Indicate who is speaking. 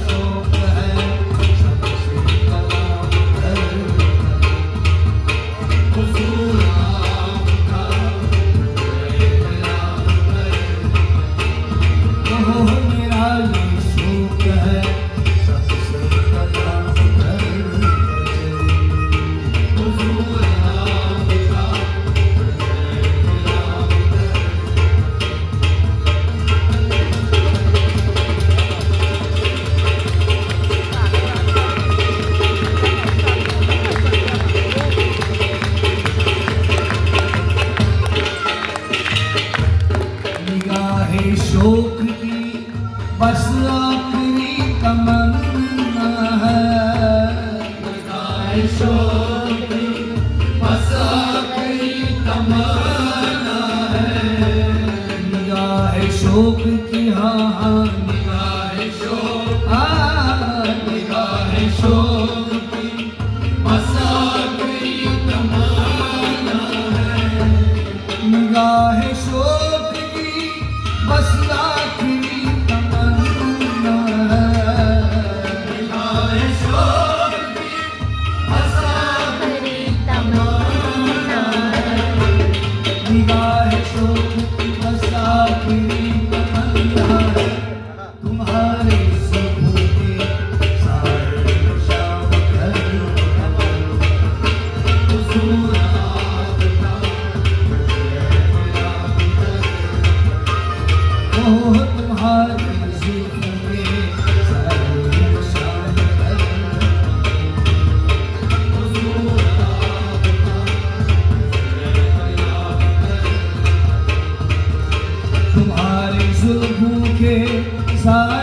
Speaker 1: शौक है सबसे कलाम कर हुजूर आपका कलाम कर ओह मेरा ये शौक है सबसे कलाम कर हुजूर आपका निगाहे शौक की बस आखिरी तमन्ना है निगाहे शौक की बस आखिरी तमन्ना है निगाहे शौक की हाँ हाँ निगाहे शौक निगाहे शौक की बस आखिरी तमन्ना है निगाहे शौक की बस आखिरी तमन्ना है निगाहे शौक की बस आखिरी तमन्ना है निगाहे शौक की बस आखिरी तमन्ना है तुम्हारे ज़ुल्फ़ों के साए शाम कर हुजूर आपका ओह तुम्हारे ज़ुल्फ़ों के साए शाम कर हुजूर आपका तुम्हारे ज़ुल्फ़ों के साए